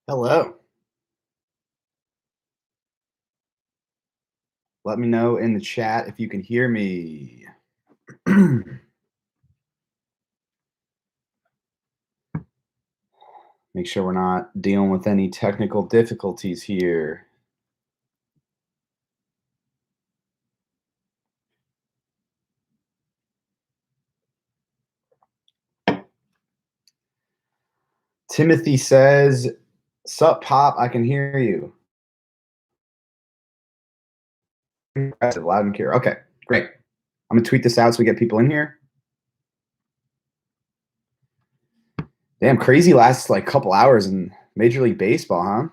Hello. Let me know in the chat if you can hear me. Make sure we're not dealing with any technical difficulties here. Timothy says, "Sup, Pop? I can hear you. Impressive, loud and clear." Okay, great. I'm gonna tweet this out so we get people in here. Damn, crazy last like couple hours in Major League Baseball, huh?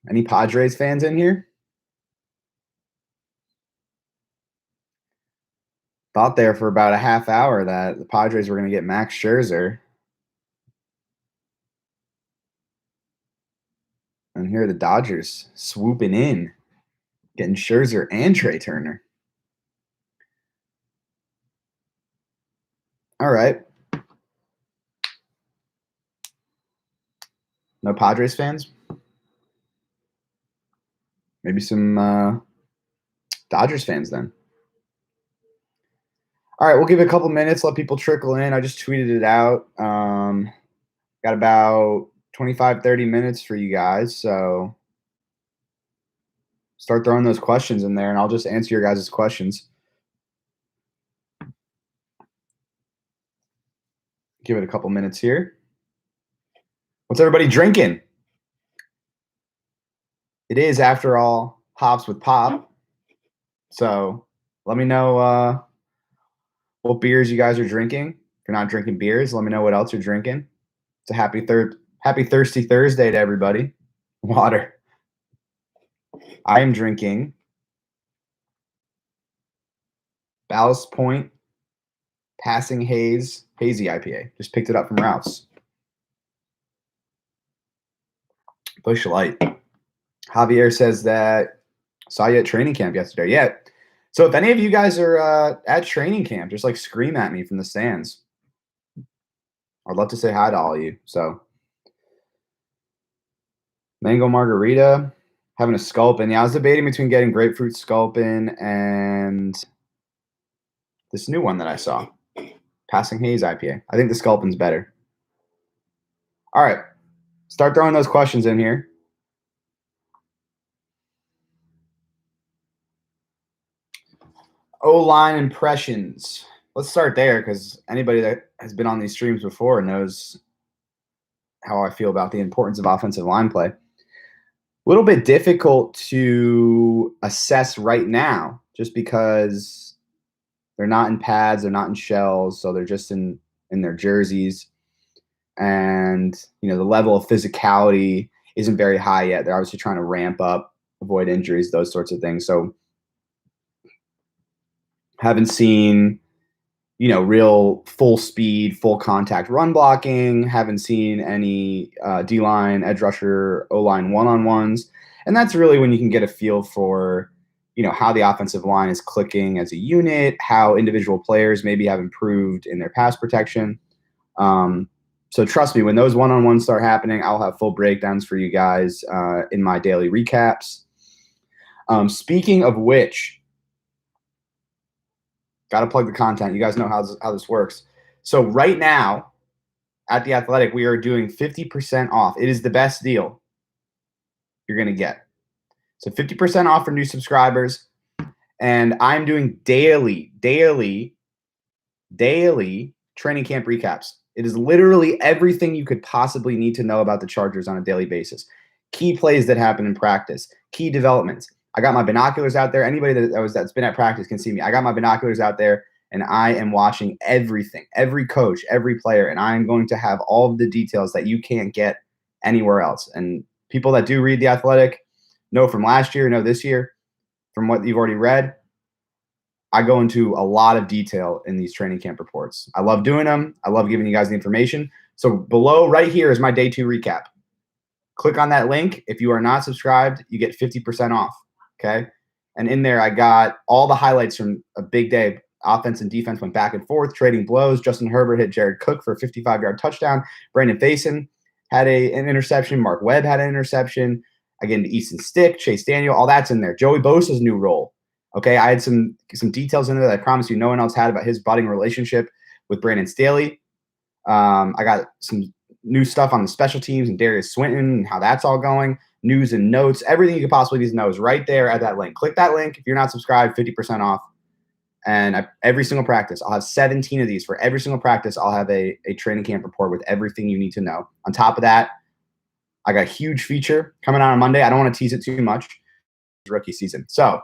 Any Padres fans in here? Thought there for about a half hour that the Padres were gonna get Max Scherzer. And here are the Dodgers swooping in, getting Scherzer and Trey Turner. All right. No Padres fans? Maybe some Dodgers fans then. All right, we'll give it a couple minutes, let people trickle in. I just tweeted it out. Got about 25, 30 minutes for you guys. So start throwing those questions in there, and I'll just answer your guys' questions. Give it a couple minutes here. What's everybody drinking? It is, after all, Hops with Pop. So let me know what beers you guys are drinking. If you're not drinking beers, let me know what else you're drinking. It's a happy Thirsty Thursday to everybody. Water. I am drinking Ballast Point Passing Haze Hazy IPA. Just picked it up from Ralph's. Busch Light. Javier says that saw you at training camp yesterday. Yeah. So if any of you guys are at training camp, just like scream at me from the stands. I'd love to say hi to all of you. So mango margarita, having a sculpin. Yeah, I was debating between getting grapefruit sculpin and this new one that I saw, Passing Haze IPA. I think the sculpin's better. All right, start throwing those questions in here. O-line impressions. Let's start there because anybody that has been on these streams before knows how I feel about the importance of offensive line play. A little bit difficult to assess right now just because they're not in pads, they're not in shells, so they're just in their jerseys. And, you know, the level of physicality isn't very high yet. They're obviously trying to ramp up, avoid injuries, those sorts of things. So haven't seen, you know, real full speed, full contact run blocking. Haven't seen any D-line, edge rusher, O-line one-on-ones. And that's really when you can get a feel for, you know, how the offensive line is clicking as a unit, how individual players maybe have improved in their pass protection. So trust me, when those one-on-ones start happening, I'll have full breakdowns for you guys in my daily recaps. Speaking of which, got to plug the content. You guys know how this works. So right now at The Athletic, we are doing 50% off. It is the best deal you're going to get. So 50% off for new subscribers. And I'm doing daily training camp recaps. It is literally everything you could possibly need to know about the Chargers on a daily basis. Key plays that happen in practice, key developments. I got my binoculars out there. Anybody that's been at practice can see me. I got my binoculars out there, and I am watching everything, every coach, every player, and I'm going to have all of the details that you can't get anywhere else. And people that do read The Athletic know from last year, know this year, from what you've already read, I go into a lot of detail in these training camp reports. I love doing them. I love giving you guys the information. So below right here is my day 2 recap. Click on that link. If you are not subscribed, you get 50% off. Okay. And in there, I got all the highlights from a big day. Offense and defense went back and forth, trading blows. Justin Herbert hit Jared Cook for a 55-yard touchdown. Brandon Faison had an interception. Mark Webb had an interception. Again, Easton Stick, Chase Daniel, all that's in there. Joey Bosa's new role. Okay, I had some details in there that I promise you no one else had about his budding relationship with Brandon Staley. I got some new stuff on the special teams and Darius Swinton and how that's all going. News and notes, everything you could possibly need to know is right there at that link. Click that link. If you're not subscribed, 50% off. And every single practice, I'll have 17 of these. For every single practice, I'll have a training camp report with everything you need to know. On top of that, I got a huge feature coming out on Monday. I don't want to tease it too much. It's rookie season. So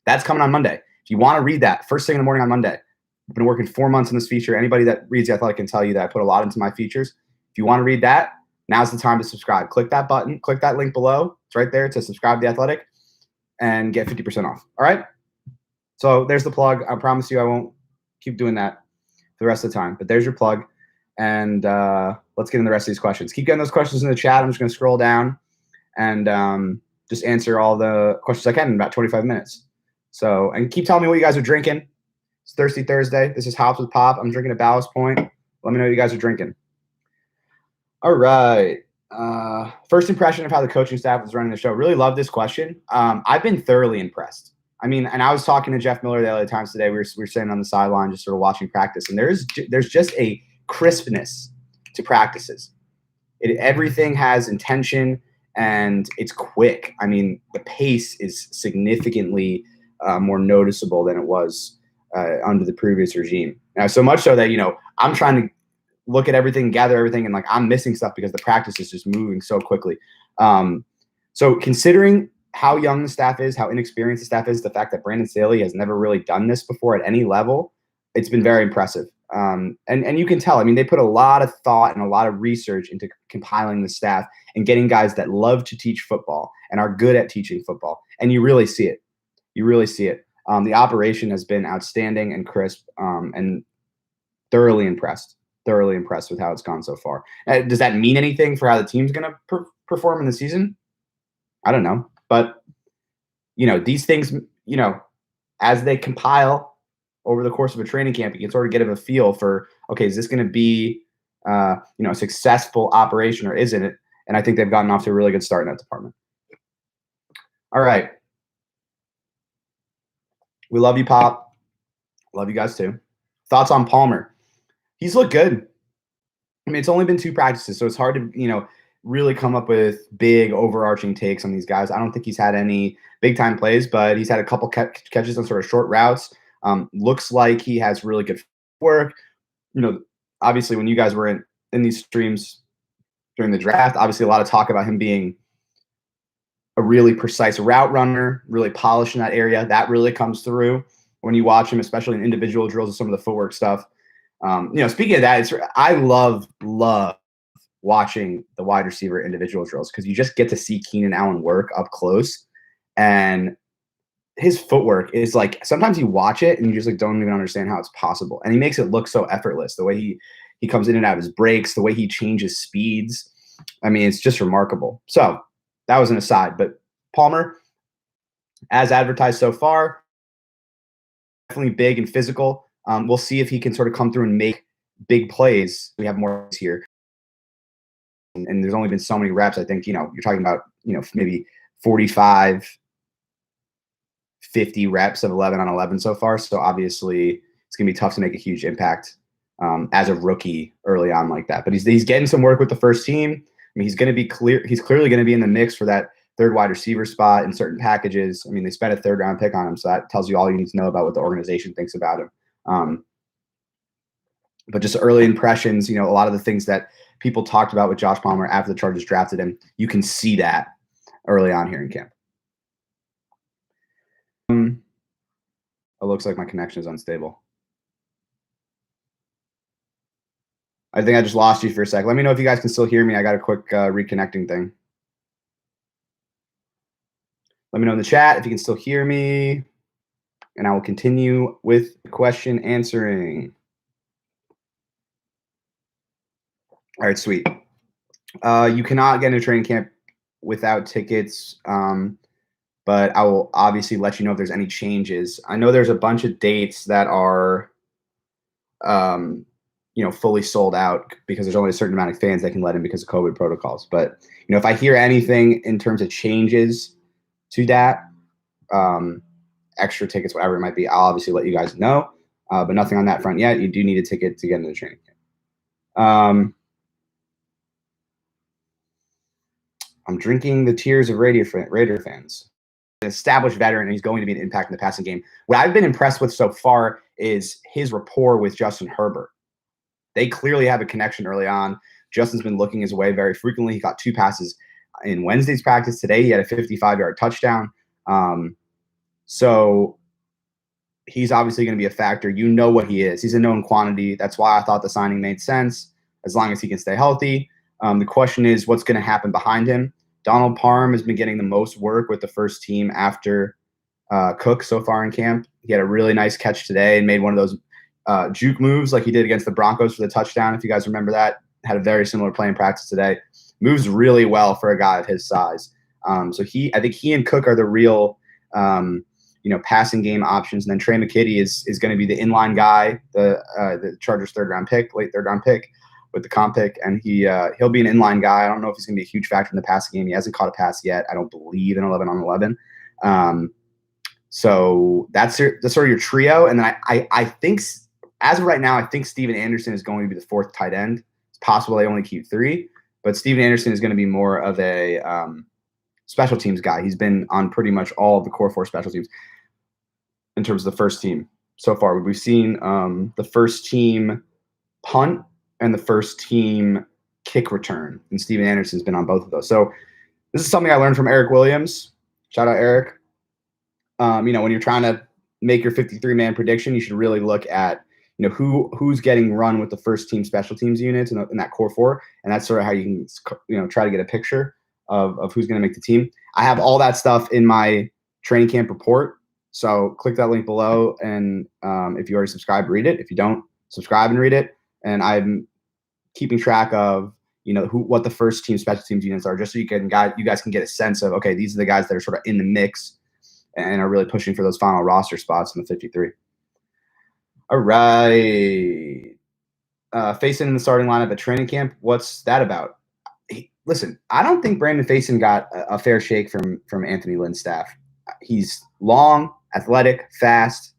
that's coming on Monday. If you want to read that first thing in the morning on Monday, I've been working 4 months on this feature. Anybody that reads The Athletic can tell you that I put a lot into my features. If you want to read that, now's the time to subscribe. Click that button. Click that link below. It's right there to subscribe to The Athletic and get 50% off. All right? So there's the plug. I promise you I won't keep doing that for the rest of the time. But there's your plug. And let's get into the rest of these questions. Keep getting those questions in the chat. I'm just going to scroll down and just answer all the questions I can in about 25 minutes. So, and keep telling me what you guys are drinking. It's Thirsty Thursday. This is Hops with Pop. I'm drinking a Ballast Point. Let me know what you guys are drinking. All right. First impression of how the coaching staff was running the show. Really love this question. I've been thoroughly impressed. I mean, and I was talking to Jeff Miller the other times today. We were sitting on the sideline just sort of watching practice, and there's just a crispness to practices. Everything has intention, and it's quick. I mean, the pace is significantly more noticeable than it was under the previous regime. Now, so much so that, I'm trying to look at everything, gather everything, and I'm missing stuff because the practice is just moving so quickly. So considering how young the staff is, how inexperienced the staff is, the fact that Brandon Staley has never really done this before at any level, it's been very impressive. And you can tell, I mean, they put a lot of thought and a lot of research into compiling the staff and getting guys that love to teach football and are good at teaching football. And you really see it. You really see it. The operation has been outstanding and crisp, and thoroughly impressed with how it's gone so far. Does that mean anything for how the team's going to perform in the season? I don't know. But, these things, as they compile over the course of a training camp, you can sort of get a feel for, okay, is this going to be, a successful operation or isn't it? And I think they've gotten off to a really good start in that department. All right. We love you, Pop. Love you guys too. Thoughts on Palmer? He's looked good. I mean, it's only been 2 practices, so it's hard to, really come up with big overarching takes on these guys. I don't think he's had any big time plays, but he's had a couple catches on sort of short routes. Looks like he has really good work. Obviously when you guys were in these streams during the draft, obviously a lot of talk about him being a really precise route runner, really polished in that area. That really comes through when you watch him, especially in individual drills and some of the footwork stuff. Speaking of that, I love watching the wide receiver individual drills because you just get to see Keenan Allen work up close, and his footwork is sometimes you watch it and you just don't even understand how it's possible, and he makes it look so effortless. The way he comes in and out of his breaks, the way he changes speeds. I mean, it's just remarkable. So that was an aside, but Palmer, as advertised so far, definitely big and physical. We'll see if he can sort of come through and make big plays. We have more here. And there's only been so many reps. I think, you're talking about, maybe 45, 50 reps of 11 on 11 so far. So obviously it's going to be tough to make a huge impact as a rookie early on like that. But he's getting some work with the first team. I mean, he's clearly going to be in the mix for that third wide receiver spot in certain packages. I mean, they spent a 3rd round pick on him. So that tells you all you need to know about what the organization thinks about him. But just early impressions, a lot of the things that people talked about with Josh Palmer after the Chargers drafted him, you can see that early on here in camp. It looks like my connection is unstable. I think I just lost you for a sec. Let me know if you guys can still hear me. I got a quick reconnecting thing. Let me know in the chat if you can still hear me, and I will continue with question answering. All right, sweet. You cannot get into training camp without tickets, but I will obviously let you know if there's any changes. I know there's a bunch of dates that are, fully sold out because there's only a certain amount of fans that can let in because of COVID protocols. But if I hear anything in terms of changes to that, extra tickets, whatever it might be, I'll obviously let you guys know. But nothing on that front yet. You do need a ticket to get into the training camp. I'm drinking the tears of Raider fans. An established veteran, and he's going to be an impact in the passing game. What I've been impressed with so far is his rapport with Justin Herbert. They clearly have a connection early on. Justin's been looking his way very frequently. He got 2 passes in Wednesday's practice. Today, he had a 55-yard touchdown. So he's obviously going to be a factor. You know what he is. He's a known quantity. That's why I thought the signing made sense, as long as he can stay healthy. The question is, what's going to happen behind him? Donald Parham has been getting the most work with the first team after Cook so far in camp. He had a really nice catch today and made one of those juke moves like he did against the Broncos for the touchdown, if you guys remember that. Had a very similar play in practice today. Moves really well for a guy of his size. So I think he and Cook are the real passing game options. And then Trey McKitty is going to be the inline guy, the Chargers late third round pick with the comp pick, and he'll be an inline guy. I don't know if he's going to be a huge factor in the passing game. He hasn't caught a pass yet, I don't believe, in 11-on-11. So that's sort of your trio. And then I think, as of right now, I think Steven Anderson is going to be the 4th tight end. It's possible they only keep 3, but Steven Anderson is going to be more of a special teams guy. He's been on pretty much all of the core 4 special teams in terms of the first team so far. We've seen the first team punt and the first team kick return, and Steven Anderson's been on both of those. So this is something I learned from Eric Williams. Shout out Eric. When you're trying to make your 53-man prediction, you should really look at who's getting run with the first team special teams units in that core 4, and that's sort of how you can try to get a picture of who's going to make the team. I have all that stuff in my training camp report, so click that link below, and if you already subscribe, read it. If you don't, subscribe and read it. And I'm keeping track of what the first team special teams units are, just so you guys can get a sense of, okay, these are the guys that are sort of in the mix and are really pushing for those final roster spots in the 53. All right. Faison in the starting lineup at training camp. What's that about? Listen, I don't think Brandon Faison got a fair shake from Anthony Lynn's staff. He's long, athletic, fast,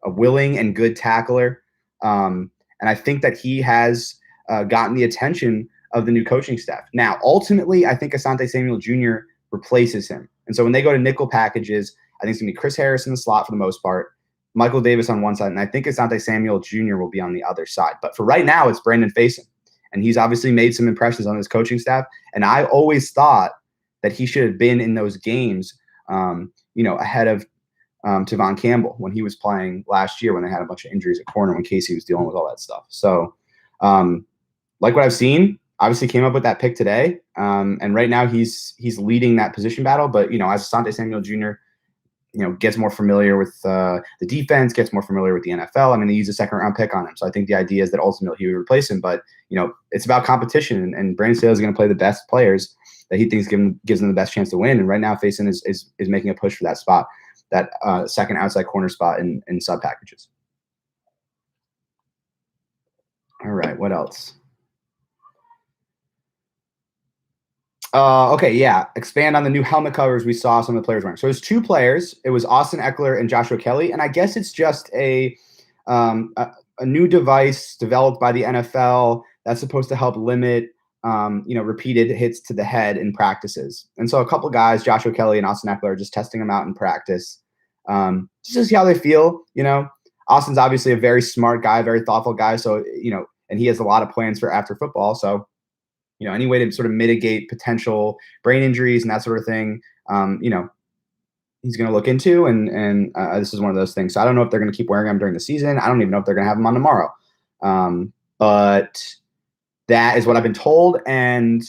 a willing and good tackler. And I think that he has gotten the attention of the new coaching staff. Now, ultimately, I think Asante Samuel Jr. replaces him. And so when they go to nickel packages, I think it's going to be Chris Harris in the slot for the most part, Michael Davis on one side, and I think Asante Samuel Jr. will be on the other side. But for right now, it's Brandon Faison. And he's obviously made some impressions on his coaching staff. And I always thought that he should have been in those games, ahead of Tavon Campbell when he was playing last year, when they had a bunch of injuries at corner, when Casey was dealing with all that stuff. So like what I've seen, obviously came up with that pick today. And right now he's leading that position battle. But, as Asante Samuel Jr., gets more familiar with the defense, gets more familiar with the NFL. I mean, they use a 2nd-round pick on him. So I think the idea is that ultimately he would replace him. But, it's about competition. And Brandon Staley is going to play the best players that he thinks gives them the best chance to win. And right now, Faison is making a push for that spot, that second outside corner spot in sub packages. All right, what else? Okay, yeah. Expand on the new helmet covers we saw some of the players wearing. So there's 2 players. It was Austin Eckler and Joshua Kelly, and I guess it's just a new device developed by the NFL that's supposed to help limit repeated hits to the head in practices. And so a couple guys, Joshua Kelly and Austin Eckler, are just testing them out in practice, just to see how they feel. Austin's obviously a very smart guy, very thoughtful guy. So and he has a lot of plans for after football. So any way to sort of mitigate potential brain injuries and that sort of thing, he's going to look into. And this is one of those things. So I don't know if they're going to keep wearing them during the season. I don't even know if they're going to have them on tomorrow. But that is what I've been told. And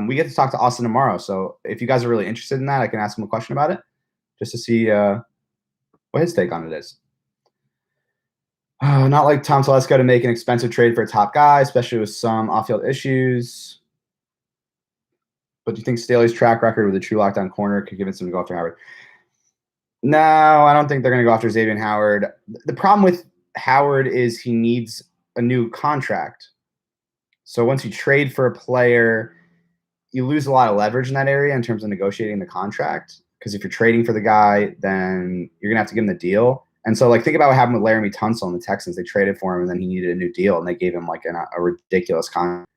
we get to talk to Austin tomorrow. So if you guys are really interested in that, I can ask him a question about it just to see what his take on it is. Not like Tom Telesco to make an expensive trade for a top guy, especially with some off-field issues. But do you think Staley's track record with a true lockdown corner could convince him to go after Howard? No, I don't think they're going to go after Xavier Howard. The problem with Howard is he needs a new contract. So once you trade for a player, you lose a lot of leverage in that area in terms of negotiating the contract. Because if you're trading for the guy, then you're gonna have to give him the deal. And so, like, think about what happened with Laramie Tunsil and the Texans. They traded for him, and then he needed a new deal, and they gave him like a ridiculous contract.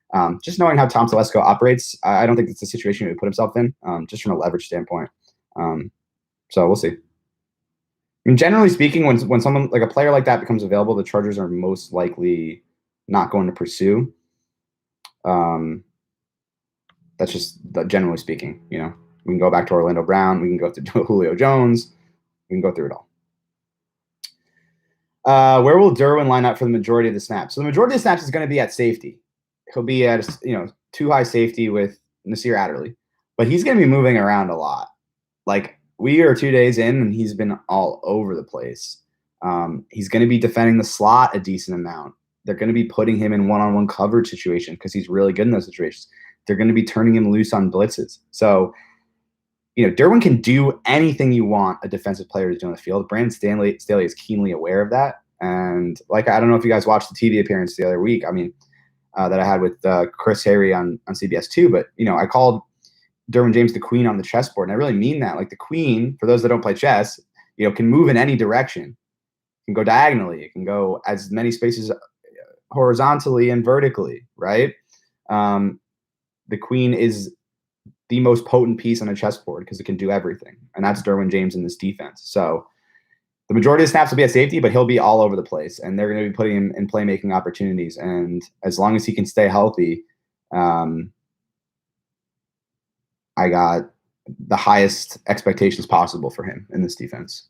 Just knowing how Tom Telesco operates, I don't think it's a situation he would put himself in, just from a leverage standpoint. So we'll see. I mean, generally speaking, when someone like a player like that becomes available, the Chargers are most likely not going to pursue. That's just generally speaking. We can go back to Orlando Brown. We can go through Julio Jones. We can go through it all. Where will Derwin line up for the majority of the snaps? So the majority of the snaps is going to be at safety. He'll be at too high safety with Nasir Adderley, but he's going to be moving around a lot. Like, we are 2 days in, and he's been all over the place. He's going to be defending the slot a decent amount. They're going to be putting him in one-on-one coverage situation because he's really good in those situations. They're going to be turning him loose on blitzes. So, Derwin can do anything you want a defensive player to do on the field. Brandon Staley is keenly aware of that. And I don't know if you guys watched the TV appearance the other week. I mean, that I had with Chris Harry on CBS 2. But, I called Derwin James the queen on the chessboard. And I really mean that. Like, the queen, for those that don't play chess, can move in any direction. It can go diagonally. It can go as many spaces horizontally and vertically, right? The queen is the most potent piece on a chessboard because it can do everything. And that's Derwin James in this defense. So the majority of the snaps will be at safety, but he'll be all over the place. And they're going to be putting him in playmaking opportunities. And as long as he can stay healthy, I got the highest expectations possible for him in this defense.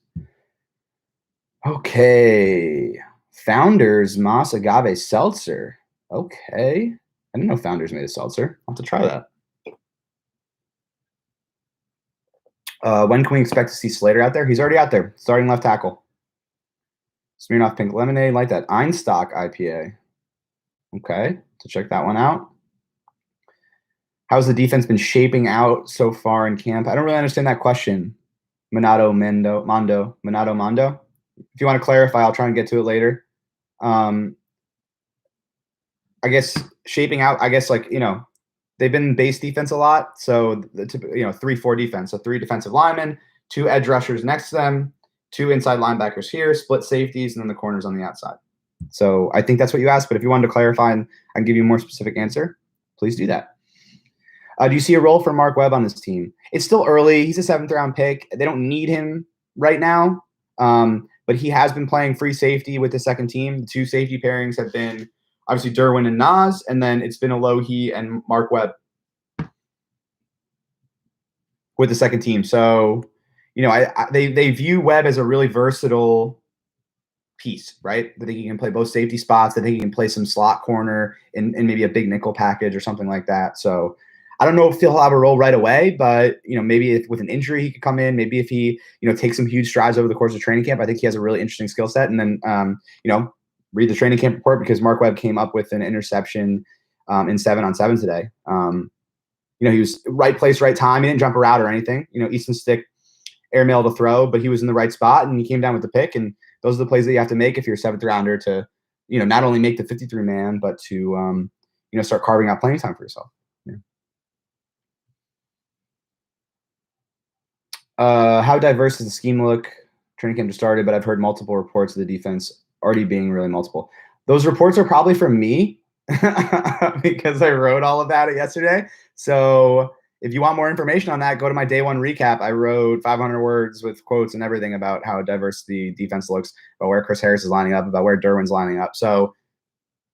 Okay. Founders Moss Agave Seltzer. Okay. I didn't know Founders made a seltzer. I'll have to try that. When can we expect to see Slater out there? He's already out there, starting left tackle. Smirnoff Pink Lemonade, like that. Einstock IPA. Okay, so check that one out. How's the defense been shaping out so far in camp? I don't really understand that question. Mondo. If you want to clarify, I'll try and get to it later. I guess shaping out, they've been base defense a lot. So, 3-4 defense. So 3 defensive linemen, 2 edge rushers next to them, 2 inside linebackers here, split safeties, and then the corners on the outside. So I think that's what you asked. But if you wanted to clarify and I can give you a more specific answer, please do that. Do you see a role for Mark Webb on this team? It's still early. He's a 7th-round pick. They don't need him right now. But he has been playing free safety with the second team. The 2 safety pairings have been obviously Derwin and Nas, and then it's been Alohi and Mark Webb with the second team. So, they view Webb as a really versatile piece, right? That he can play both safety spots, that he can play some slot corner in maybe a big nickel package or something like that. So I don't know if he'll have a role right away, but, maybe if with an injury he could come in, maybe if he, takes some huge strides over the course of training camp, I think he has a really interesting skill set. And then, read the training camp report because Mark Webb came up with an interception in 7-on-7 today. He was right place, right time. He didn't jump a route or anything. Easton Stick airmail to throw, but he was in the right spot and he came down with the pick. And those are the plays that you have to make if you're a 7th rounder to, not only make the 53-man, but to, start carving out playing time for yourself. Yeah. How diverse does the scheme look? Training camp just started, but I've heard multiple reports of the defense already being really multiple. Those reports are probably from me because I wrote all of that yesterday. So if you want more information on that, go to my day 1 recap. I wrote 500 words with quotes and everything about how diverse the defense looks, about where Chris Harris is lining up, about where Derwin's lining up. So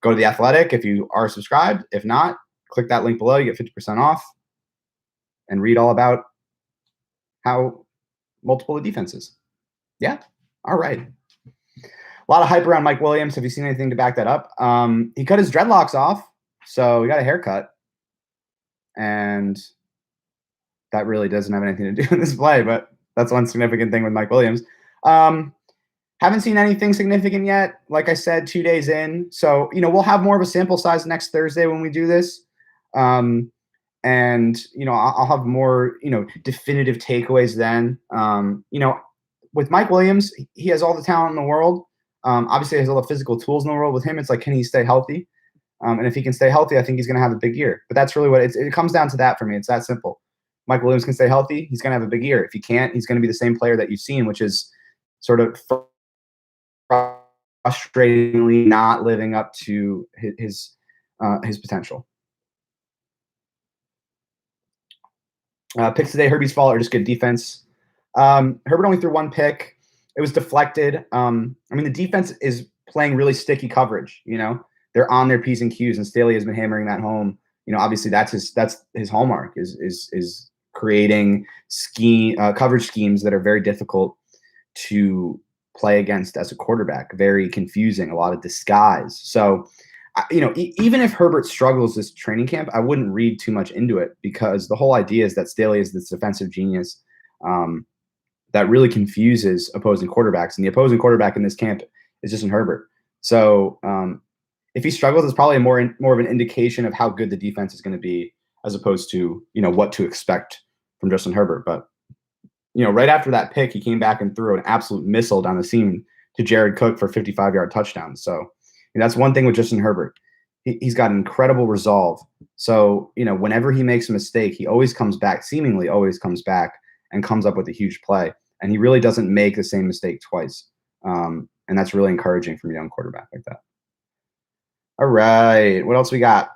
go to The Athletic if you are subscribed. If not, click that link below. You get 50% off and read all about how multiple the defense is. Yeah. All right. A lot of hype around Mike Williams. Have you seen anything to back that up? He cut his dreadlocks off, so he got a haircut. And that really doesn't have anything to do with this play, but that's one significant thing with Mike Williams. Haven't seen anything significant yet. Like I said, 2 days in. So, we'll have more of a sample size next Thursday when we do this. And, I'll have more, definitive takeaways then. With Mike Williams, he has all the talent in the world. Obviously, he has all the physical tools in the world. With him, it's like, can he stay healthy? And if he can stay healthy, I think he's going to have a big year. But that's really what it comes down to that for me. It's that simple. Mike Williams can stay healthy, he's going to have a big year. If he can't, he's going to be the same player that you've seen, which is sort of frustratingly not living up to his potential. Picks today, Herbie's fault or just good defense. Herbert only threw one pick. It was deflected. I mean, the defense is playing really sticky coverage. They're on their P's and Q's, and Staley has been hammering that home. Obviously that's his hallmark is creating coverage schemes that are very difficult to play against as a quarterback, very confusing, a lot of disguise. So, even if Herbert struggles this training camp, I wouldn't read too much into it, because the whole idea is that Staley is this defensive genius that really confuses opposing quarterbacks, and the opposing quarterback in this camp is Justin Herbert. So if he struggles, it's probably more of an indication of how good the defense is going to be, as opposed to what to expect from Justin Herbert. But right after that pick, he came back and threw an absolute missile down the seam to Jared Cook for a 55-yard touchdown. So that's one thing with Justin Herbert. He's got incredible resolve. So, whenever he makes a mistake, he always comes back, seemingly always comes back, and comes up with a huge play. And he really doesn't make the same mistake twice. And that's really encouraging from a young quarterback like that. All right. What else we got?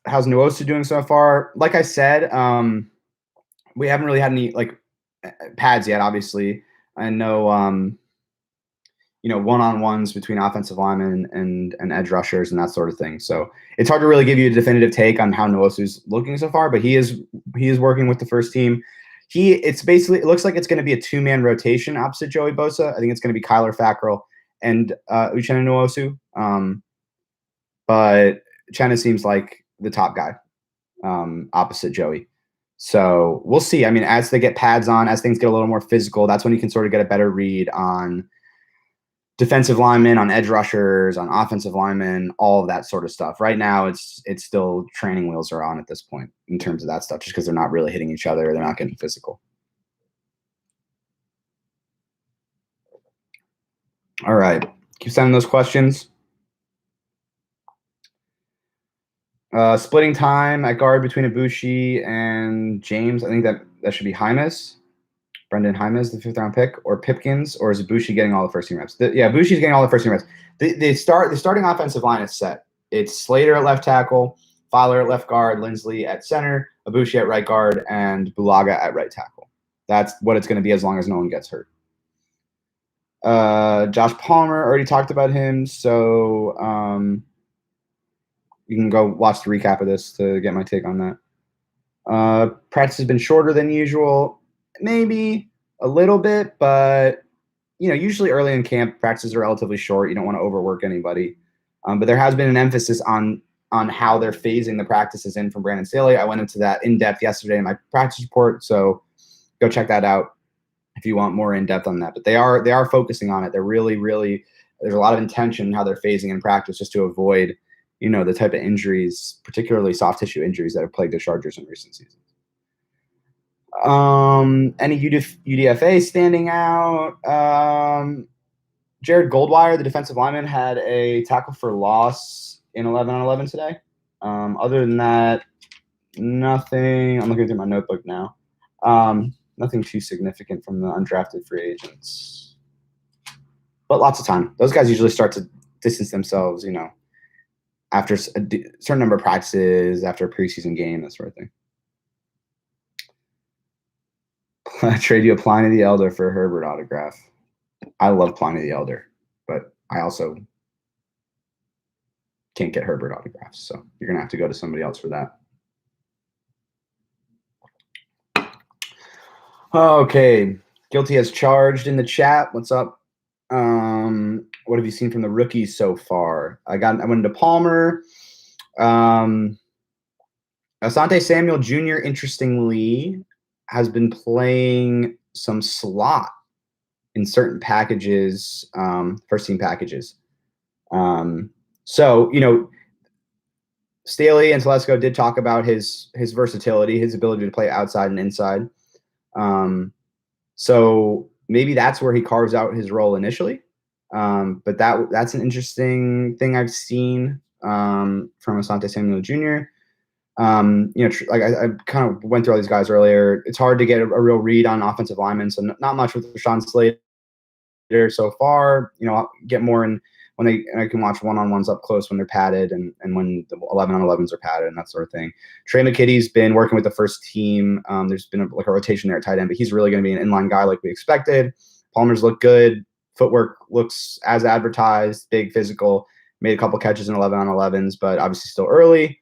How's Nwosu doing so far? Like I said, we haven't really had any pads yet, obviously. I know, one-on-ones between offensive linemen and edge rushers and that sort of thing. So it's hard to really give you a definitive take on how Nwosu's looking so far, but he is working with the first team. It looks like it's going to be a two-man rotation opposite Joey Bosa. I think it's going to be Kyler Fackrell and Uchenna Nwosu. But Uchenna seems like the top guy opposite Joey. So we'll see. I mean, as they get pads on, as things get a little more physical, that's when you can sort of get a better read on defensive linemen, on edge rushers, on offensive linemen, all of that sort of stuff. Right now, it's still training wheels are on at this point in terms of that stuff, just because they're not really hitting each other. They're not getting physical. All right. Keep sending those questions. Splitting time at guard between Ibushi and James. I think that should be Jaimes. Brendan Jaimes, the 5th-round pick, or Pipkins, or is Ibushi getting all the first-team reps? Ibushi's getting all the first-team reps. The starting offensive line is set. It's Slater at left tackle, Fowler at left guard, Lindsley at center, Ibushi at right guard, and Bulaga at right tackle. That's what it's going to be as long as no one gets hurt. Josh Palmer, already talked about him, so you can go watch the recap of this to get my take on that. Practice has been shorter than usual. Maybe a little bit, but usually early in camp, practices are relatively short. You don't want to overwork anybody. But there has been an emphasis on how they're phasing the practices in from Brandon Staley. I went into that in depth yesterday in my practice report, so go check that out if you want more in depth on that. But they are focusing on it. They're really, really, there's a lot of intention in how they're phasing in practice, just to avoid the type of injuries, particularly soft tissue injuries, that have plagued the Chargers in recent seasons. Any UDFA standing out? Jared Goldwire, the defensive lineman, had a tackle for loss in 11-on-11 today. Other than that, nothing. I'm looking through my notebook now. Nothing too significant from the undrafted free agents. But lots of time. Those guys usually start to distance themselves, after a certain number of practices, after a preseason game, that sort of thing. Trade you a Pliny the Elder for a Herbert autograph. I love Pliny the Elder, but I also can't get Herbert autographs, so you're going to have to go to somebody else for that. Okay. Guilty as charged in the chat. What's up? What have you seen from the rookies so far? I went into Palmer. Asante Samuel Jr., interestingly, has been playing some slot in certain packages, first-team packages. So, Staley and Telesco did talk about his versatility, his ability to play outside and inside. So maybe that's where he carves out his role initially. But that's an interesting thing I've seen from Asante Samuel Jr. Like I kind of went through all these guys earlier. It's hard to get a real read on offensive linemen, so not much with Rashawn Slater so far. I'll get more in when I can watch one-on-ones up close when they're padded and when the 11-on-11s are padded and that sort of thing. Trey McKitty's been working with the first team. There's been a rotation there at tight end, but he's really going to be an inline guy like we expected. Palmer's looked good. Footwork looks as advertised, big, physical. Made a couple catches in 11-on-11s, but obviously still early.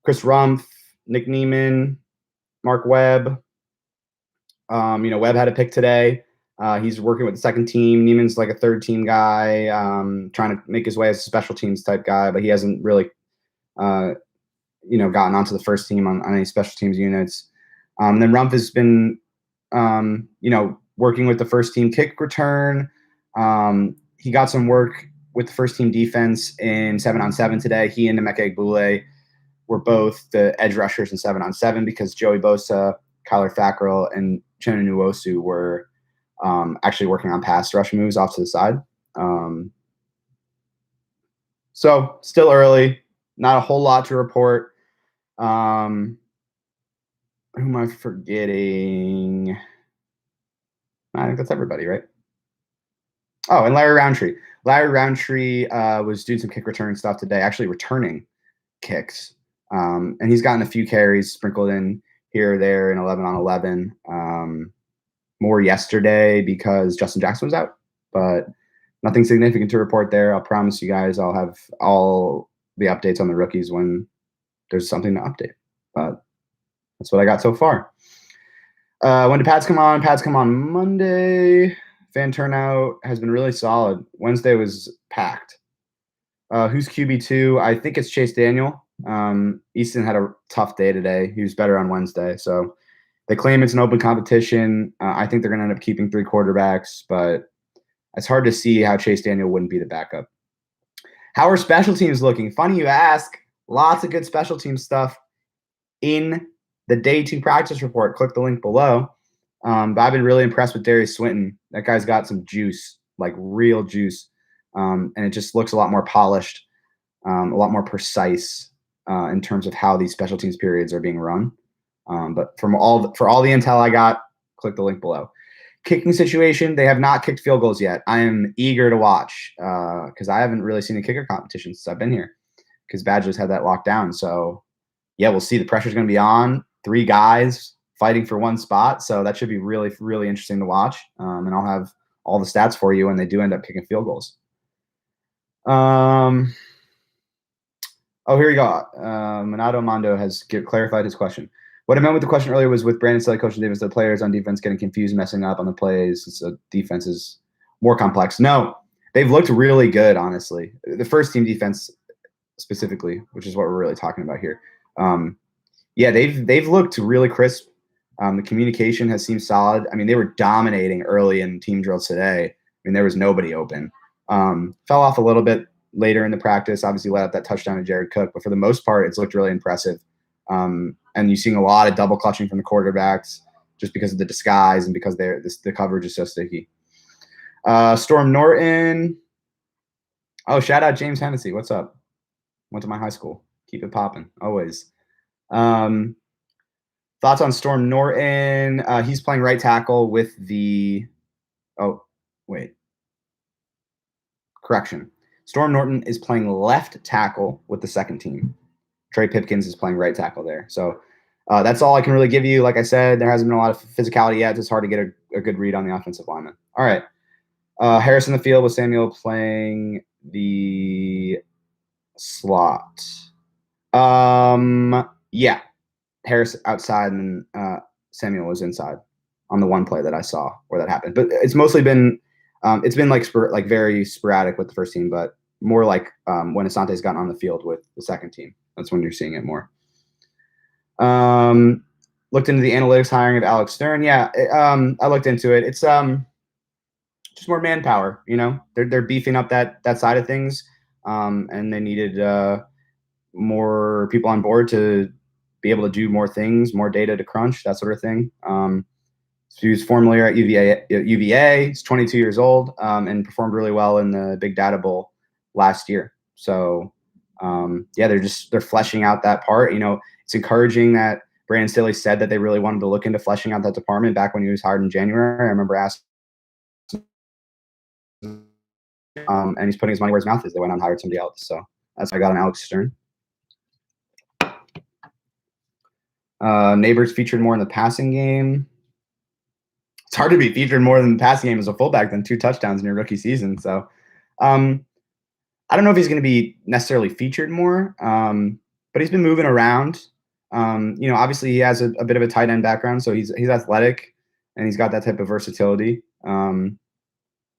Chris Rumpf, Nick Neiman, Mark Webb. Webb had a pick today. He's working with the second team. Neiman's like a third team guy, trying to make his way as a special teams type guy, but he hasn't really, gotten onto the first team on any special teams units. Then Rumpf has been, working with the first team kick return. He got some work with the first team defense in 7-on-7 today. He and Emeka Egbule were both the edge rushers in 7-on-7 because Joey Bosa, Kyler Fackrell, and Chinonye Nwosu were actually working on pass rush moves off to the side. So still early, not a whole lot to report. Who am I forgetting? I think that's everybody, right? Oh, and Larry Roundtree. Larry Roundtree was doing some kick return stuff today, actually returning kicks. And he's gotten a few carries sprinkled in here or there in 11-on-11. More yesterday because Justin Jackson was out, but nothing significant to report there. I'll promise you guys I'll have all the updates on the rookies when there's something to update. But that's what I got so far. When do pads come on? Pads come on Monday. Fan turnout has been really solid. Wednesday was packed. Who's QB2? I think it's Chase Daniel. Easton had a tough day today. He was better on Wednesday. So they claim it's an open competition. I think they're going to end up keeping 3 quarterbacks, but it's hard to see how Chase Daniel wouldn't be the backup. How are special teams looking? Funny you ask. Lots of good special team stuff in the day 2 practice report. Click the link below. But I've been really impressed with Darius Swinton. That guy's got some juice, like real juice. And it just looks a lot more polished, a lot more precise in terms of how these special teams periods are being run. But for all the intel I got, click the link below. Kicking situation, they have not kicked field goals yet. I am eager to watch because I haven't really seen a kicker competition since I've been here because Badgers had that locked down. So, yeah, we'll see. The pressure's going to be on. 3 guys fighting for one spot. So that should be really, really interesting to watch. And I'll have all the stats for you when they do end up kicking field goals. Oh, here we go. Minato Mondo has clarified his question. What I meant with the question earlier was with Brandon Staley, Coach Davis, the players on defense getting confused, messing up on the plays. So defense is more complex. No, they've looked really good, honestly. The first team defense specifically, which is what we're really talking about here. Yeah, they've looked really crisp. The communication has seemed solid. I mean, they were dominating early in team drills today. I mean, there was nobody open. Fell off a little bit later in the practice. Obviously, let up that touchdown to Jared Cook, but for the most part, it's looked really impressive. And you're seeing a lot of double clutching from the quarterbacks just because of the disguise and because the coverage is so sticky. Storm Norton. Oh, shout out James Hennessy. What's up? Went to my high school. Keep it popping. Always. Thoughts on Storm Norton? He's playing right tackle with the – oh, wait. Correction. Storm Norton is playing left tackle with the second team. Trey Pipkins is playing right tackle there. So that's all I can really give you. Like I said, there hasn't been a lot of physicality yet. It's hard to get a good read on the offensive lineman. All right. Harris in the field with Samuel playing the slot. Yeah. Harris outside and Samuel was inside on the one play that I saw where that happened. But it's mostly been it's been like very sporadic with the first team, but more like when Asante's gotten on the field with the second team. That's when you're seeing it more. Looked into the analytics hiring of Alex Stern. Yeah, I looked into it. It's just more manpower. They're beefing up that side of things, and they needed more people on board to be able to do more things, more data to crunch, that sort of thing. He was formerly at UVA. He's 22 years old and performed really well in the Big Data Bowl last year. So, yeah, they're fleshing out that part. You know, it's encouraging that Brandon Staley said that they really wanted to look into fleshing out that department back when he was hired in January. I remember asking, and he's putting his money where his mouth is. They went out and hired somebody else. So that's why I got an Alex Stern. Neighbors featured more in the passing game. It's hard to be featured more than the passing game as a fullback than 2 touchdowns in your rookie season. So I don't know if he's going to be necessarily featured more, but he's been moving around. You know, obviously he has a bit of a tight end background, so he's athletic and he's got that type of versatility.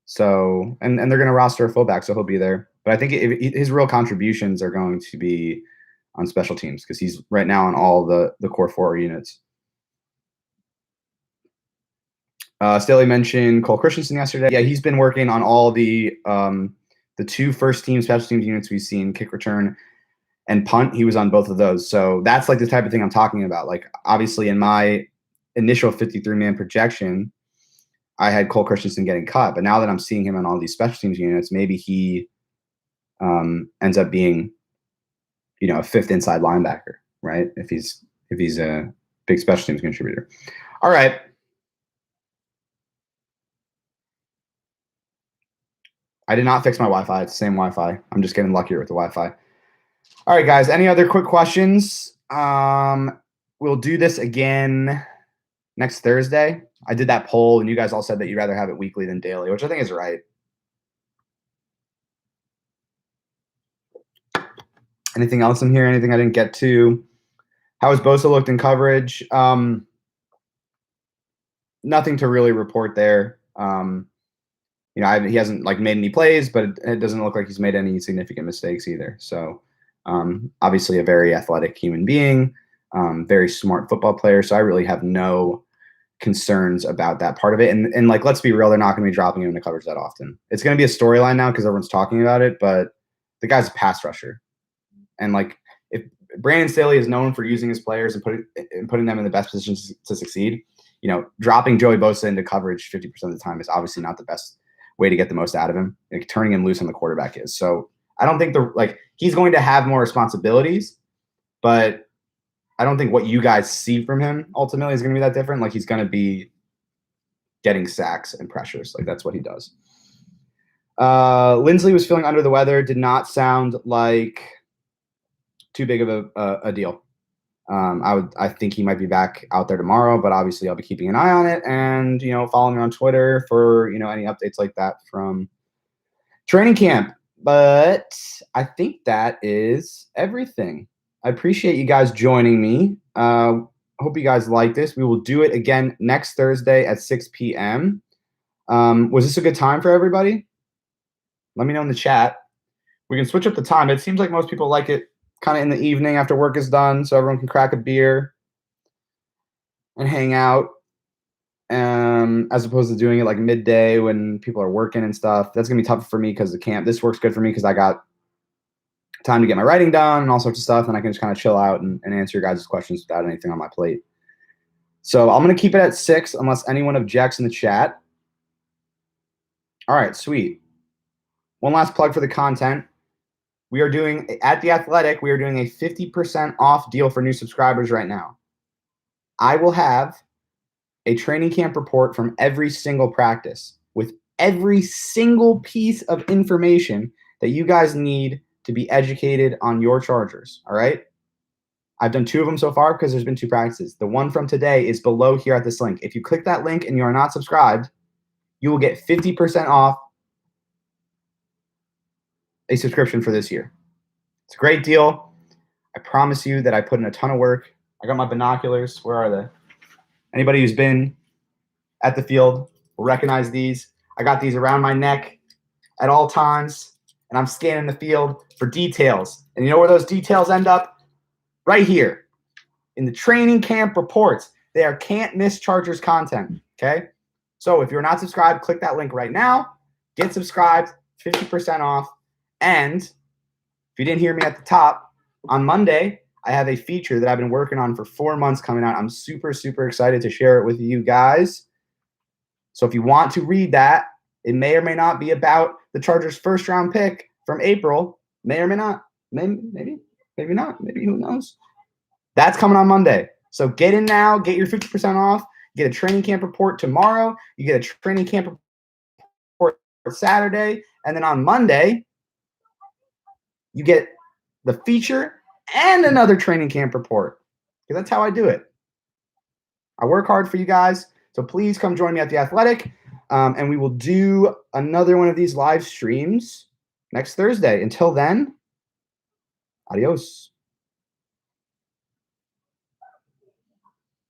So and they're going to roster a fullback, so he'll be there. But I think his real contributions are going to be on special teams because he's right now on all the core 4 units. Staley mentioned Cole Christensen yesterday. Yeah, he's been working on all the 2 first-team special teams units we've seen, kick return and punt. He was on both of those. So that's like the type of thing I'm talking about. Like, obviously, in my initial 53-man projection, I had Cole Christensen getting cut. But now that I'm seeing him on all these special teams units, maybe he ends up being, you know, a 5th inside linebacker, right? If he's a big special teams contributor. All right. I did not fix my Wi-Fi. It's the same Wi-Fi. I'm just getting luckier with the Wi-Fi. All right, guys. Any other quick questions? We'll do this again next Thursday. I did that poll, and you guys all said that you'd rather have it weekly than daily, which I think is right. Anything else in here? Anything I didn't get to? How has Bosa looked in coverage? Nothing to really report there. You know, he hasn't like made any plays, but it doesn't look like he's made any significant mistakes either. So obviously a very athletic human being, very smart football player. So I really have no concerns about that part of it. And like, let's be real, they're not going to be dropping him into coverage that often. It's going to be a storyline now because everyone's talking about it, but the guy's a pass rusher. And like, if Brandon Staley is known for using his players and putting them in the best positions to succeed, you know, dropping Joey Bosa into coverage 50% of the time is obviously not the best way to get the most out of him. Like, turning him loose on the quarterback is. So I don't think he's going to have more responsibilities, but I don't think what you guys see from him ultimately is going to be that different. Like, he's going to be getting sacks and pressures. Like, that's what he does. Lindsley was feeling under the weather. Did not sound like too big of a deal. I think he might be back out there tomorrow, but obviously I'll be keeping an eye on it and, you know, following me on Twitter for, you know, any updates like that from training camp. But I think that is everything. I appreciate you guys joining me. Hope you guys like this. We will do it again next Thursday at 6 p.m. Was this a good time for everybody? Let me know in the chat. We can switch up the time. It seems like most people like it kind of in the evening after work is done, so everyone can crack a beer and hang out, as opposed to doing it like midday when people are working and stuff. That's going to be tough for me because of camp. This works good for me because I got time to get my writing done and all sorts of stuff, and I can just kind of chill out and answer your guys' questions without anything on my plate. So I'm going to keep it at 6 unless anyone objects in the chat. All right, sweet. One last plug for the content. We are doing, at The Athletic, we are doing a 50% off deal for new subscribers right now. I will have a training camp report from every single practice with every single piece of information that you guys need to be educated on your Chargers, all right? I've done 2 of them so far because there's been 2 practices. The one from today is below here at this link. If you click that link and you are not subscribed, you will get 50% off a subscription for this year. It's a great deal. I promise you that I put in a ton of work. I got my binoculars. Where are they? Anybody who's been at the field will recognize these. I got these around my neck at all times, and I'm scanning the field for details. And you know where those details end up? Right here in the training camp reports. They are can't miss Chargers content, okay? So if you're not subscribed, click that link right now. Get subscribed, 50% off. And if you didn't hear me at the top, on Monday, I have a feature that I've been working on for 4 months coming out. I'm super, super excited to share it with you guys. So if you want to read that, it may or may not be about the Chargers' first round pick from April. May or may not. Maybe not. Maybe who knows? That's coming on Monday. So get in now. Get your 50% off. Get a training camp report tomorrow. You get a training camp report Saturday. And then on Monday, you get the feature and another training camp report. Because that's how I do it. I work hard for you guys. So please come join me at The Athletic. And we will do another one of these live streams next Thursday. Until then, adios.